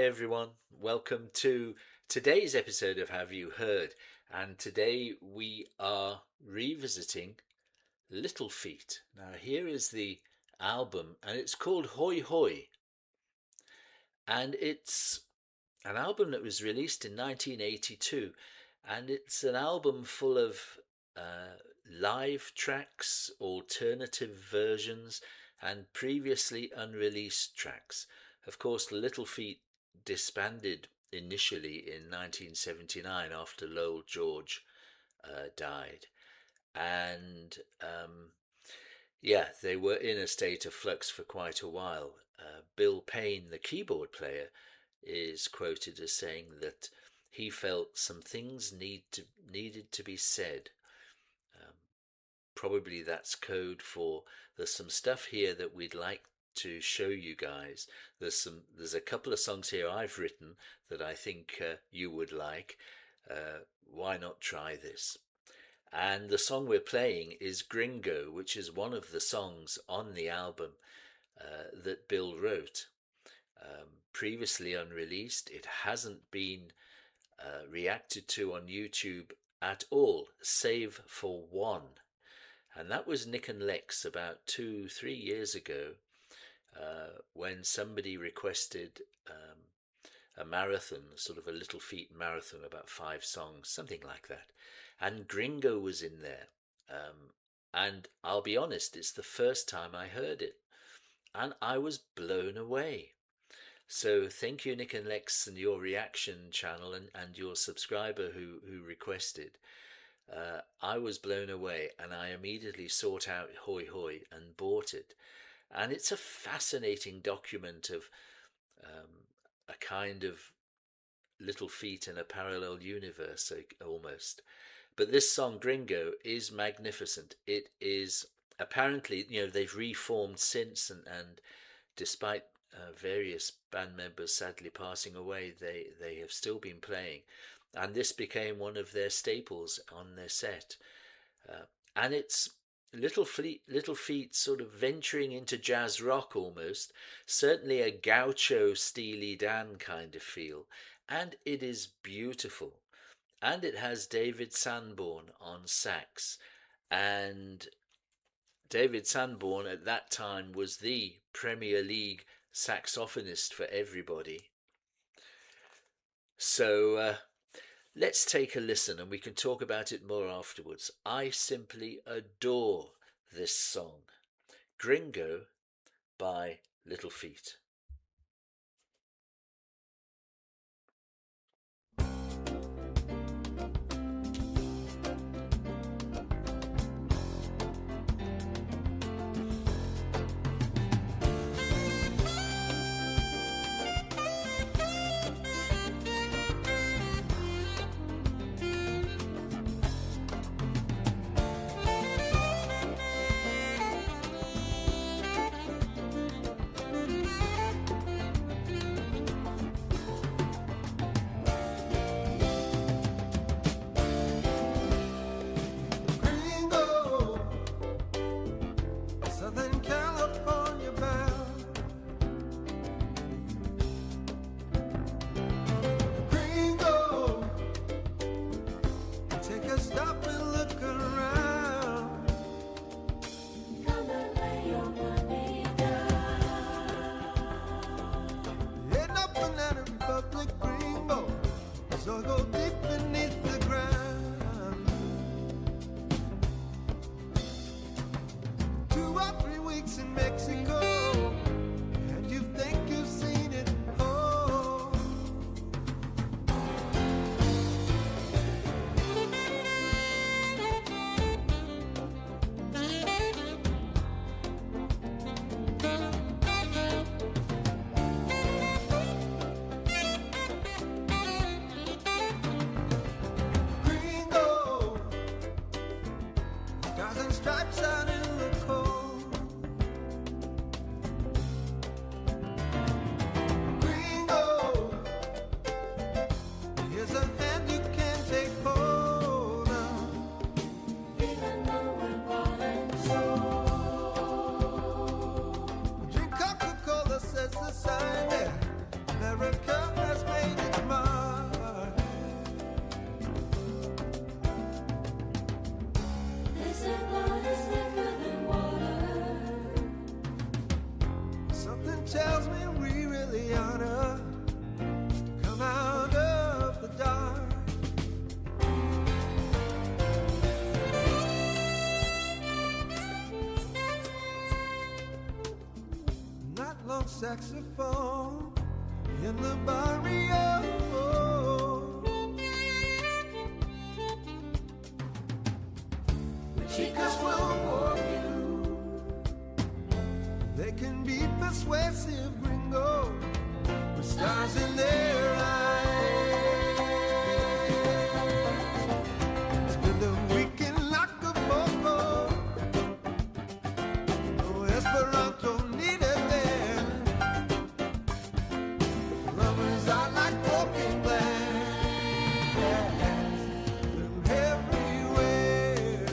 Hi everyone, welcome to today's episode of Have You Heard? And today we are revisiting Little Feat. Now here is the album and it's called Hoi Hoi. And it's an album that was released in 1982 and it's an album full of live tracks, alternative versions and previously unreleased tracks. Of course, Little Feat disbanded initially in 1979 after Lowell George died. And they were in a state of flux for quite a while. Bill Payne, the keyboard player, is quoted as saying that he felt some things needed to be said. Probably that's code for there's some stuff here that we'd like to show you guys. There's a couple of songs here I've written that I think you would like. Why not try this? And the song we're playing is Gringo, which is one of the songs on the album that Bill wrote. Previously unreleased, it hasn't been reacted to on YouTube at all, save for one. And that was Nick and Lex about 2-3 years ago when somebody requested a marathon, sort of a Little Feat marathon, about 5 songs, something like that. And Gringo was in there. And I'll be honest, it's the first time I heard it. And I was blown away. So thank you, Nick and Lex, and your reaction channel and your subscriber who requested. I was blown away and I immediately sought out Hoi Hoi and bought it. And it's a fascinating document of a kind of Little Feat in a parallel universe, almost. But this song, Gringo, is magnificent. It is apparently, they've reformed since, and despite various band members sadly passing away, they have still been playing. And this became one of their staples on their set. And it's Little Feat sort of venturing into jazz rock almost, certainly a gaucho Steely Dan kind of feel. And it is beautiful. And it has David Sanborn on sax. And David Sanborn at that time was the Premier League saxophonist for everybody. So let's take a listen and we can talk about it more afterwards. I simply adore this song, Gringo by Little Feat. saxophone in the barrio. The chicas will warm you. They can be persuasive, gringo, with stars in their eyes. Spend a weekend like a bobo. No Esperanto needed there. Lovers are like broken glass. They're everywhere.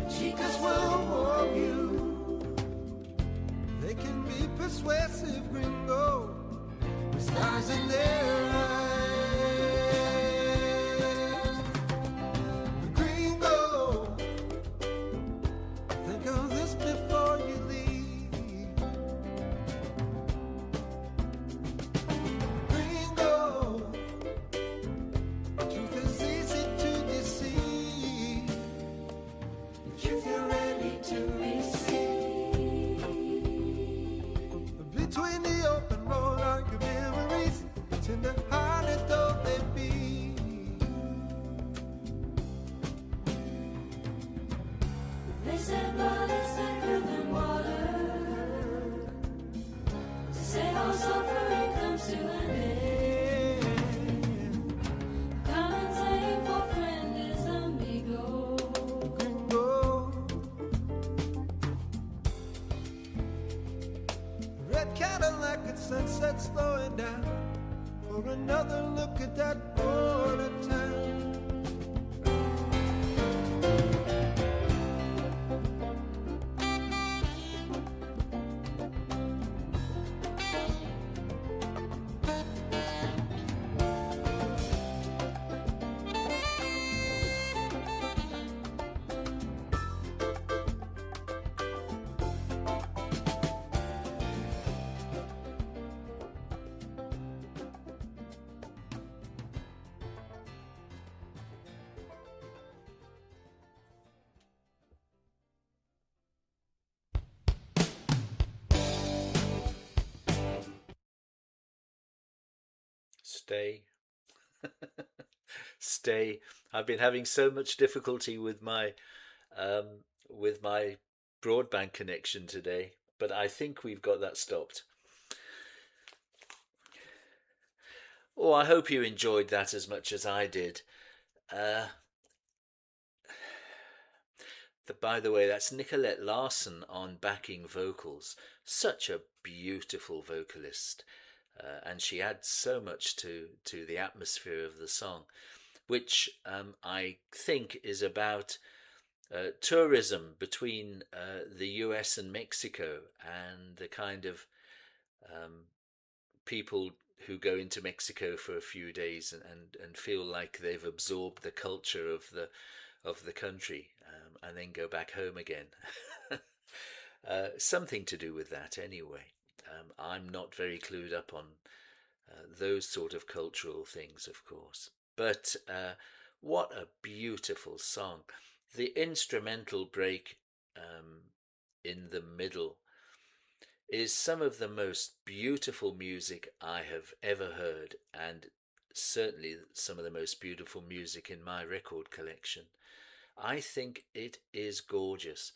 Chicas will warm you. They can be persuasive, gringo, with stars in their eyes. Gringo, think of this before you leave. Gringo, truth is easy to deceive if you're ready to receive. Between the open road are your memories, tender-hearted though they be. They said blood is thicker than water. Say all suffering comes to an end. Common saying for friend is amigo. Gringo, red Cadillac at sunset slowing down for another look at that border town. Stay. Stay. I've been having so much difficulty with my broadband connection today, but I think we've got that stopped. Oh, I hope you enjoyed that as much as I did. Uh, by the way, that's Nicolette Larson on backing vocals. Such a beautiful vocalist. And she adds so much to the atmosphere of the song, which I think is about tourism between the US and Mexico, and the kind of people who go into Mexico for a few days and feel like they've absorbed the culture of the country, and then go back home again. Something to do with that, anyway. I'm not very clued up on those sort of cultural things, of course. But what a beautiful song! The instrumental break in the middle is some of the most beautiful music I have ever heard, and certainly some of the most beautiful music in my record collection. I think it is gorgeous.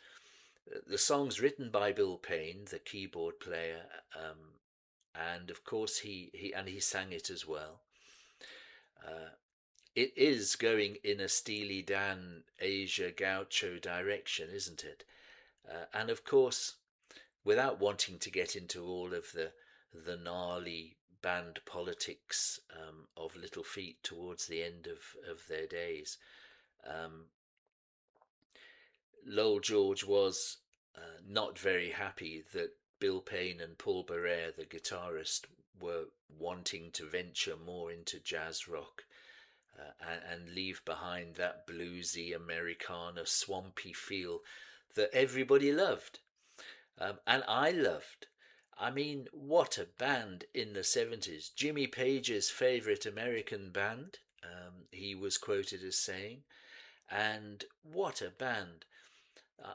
The song's written by Bill Payne, the keyboard player, and of course he sang it as well. Uh, it is going in a Steely Dan Asia Gaucho direction, isn't it? And of course, without wanting to get into all of the gnarly band politics of Little Feat towards the end of their days, um, Lowell George was not very happy that Bill Payne and Paul Barrere, the guitarist, were wanting to venture more into jazz rock and leave behind that bluesy Americana swampy feel that everybody loved. And I loved. I mean, what a band in the 70s. Jimmy Page's favourite American band, he was quoted as saying. And what a band.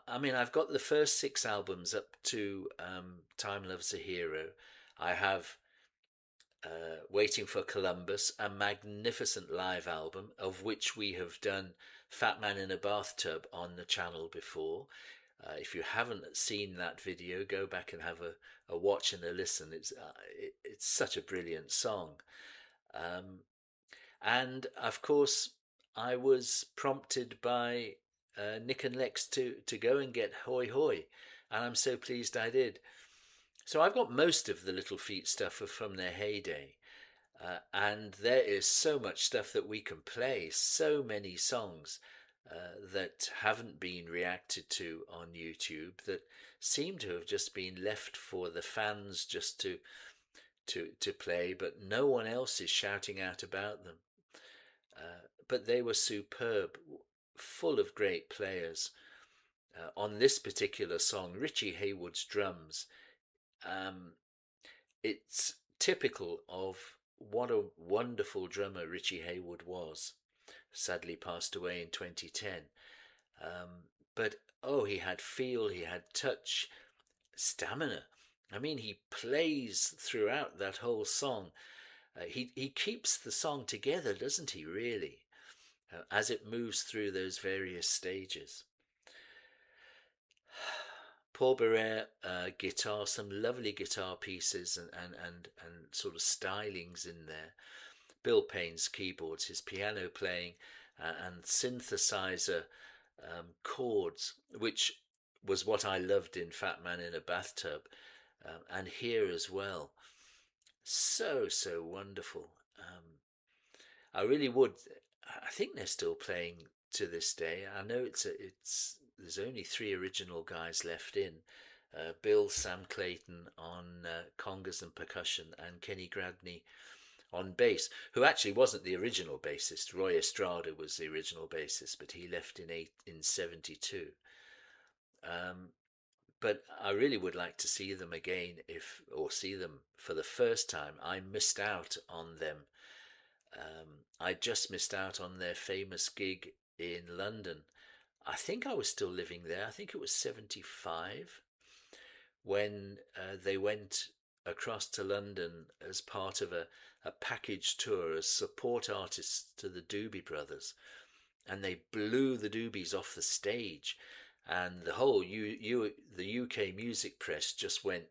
I mean, I've got the first 6 albums up to Time Loves a Hero. I have Waiting for Columbus, a magnificent live album of which we have done Fat Man in a Bathtub on the channel before. If you haven't seen that video, go back and have a watch and a listen. It's such a brilliant song. And of course, I was prompted by Nick and Lex to go and get Hoi Hoi, and I'm so pleased I did. So I've got most of the Little Feat stuff from their heyday, and there is so much stuff that we can play, so many songs that haven't been reacted to on YouTube that seem to have just been left for the fans just to play, but no one else is shouting out about them. But they were superb, full of great players. On this particular song, Richie Haywood's drums, it's typical of what a wonderful drummer Richie Haywood was. Sadly passed away in 2010. But oh, he had feel, he had touch, stamina. I mean, he plays throughout that whole song. He keeps the song together, doesn't he, really, as it moves through those various stages. Paul Barrere, guitar, some lovely guitar pieces and sort of stylings in there. Bill Payne's keyboards, his piano playing, and synthesizer chords, which was what I loved in Fat Man in a Bathtub, and here as well. So wonderful. I really would. I think they're still playing to this day. I know there's only 3 original guys left in. Bill, Sam Clayton on congas and percussion, and Kenny Gradney on bass, who actually wasn't the original bassist. Roy Estrada was the original bassist, but he left in 72. But I really would like to see them again, or see them for the first time. I missed out on them. I just missed out on their famous gig in London. I think I was still living there. I think it was 75 when they went across to London as part of a package tour as support artists to the Doobie Brothers, and they blew the Doobies off the stage, and the whole the UK music press just went,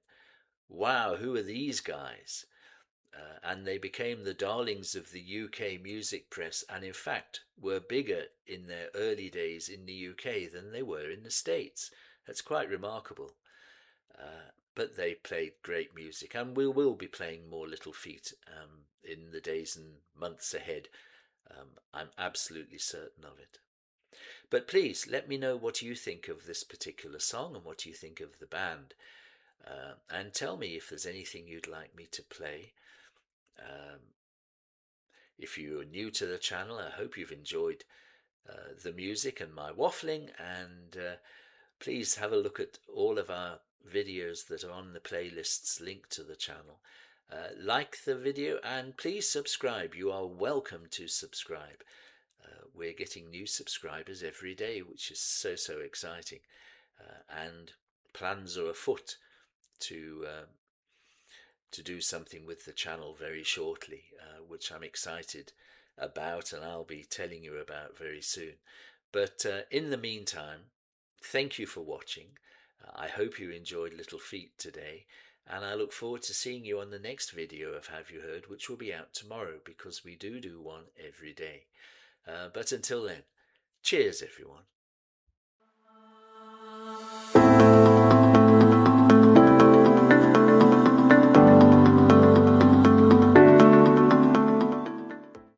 "Wow, who are these guys?" And they became the darlings of the UK music press, and in fact were bigger in their early days in the UK than they were in the States. That's quite remarkable. But they played great music, and we will be playing more Little Feat in the days and months ahead. I'm absolutely certain of it. But please let me know what you think of this particular song and what you think of the band. And tell me if there's anything you'd like me to play. If you're new to the channel, I hope you've enjoyed the music and my waffling, and please have a look at all of our videos that are on the playlists linked to the channel. Like the video and please subscribe. You are welcome to subscribe. We're getting new subscribers every day, which is so exciting, and plans are afoot to do something with the channel very shortly, which I'm excited about and I'll be telling you about very soon. But in the meantime, thank you for watching. I hope you enjoyed Little Feat today, and I look forward to seeing you on the next video of Have You Heard, which will be out tomorrow because we do one every day. But until then, cheers everyone.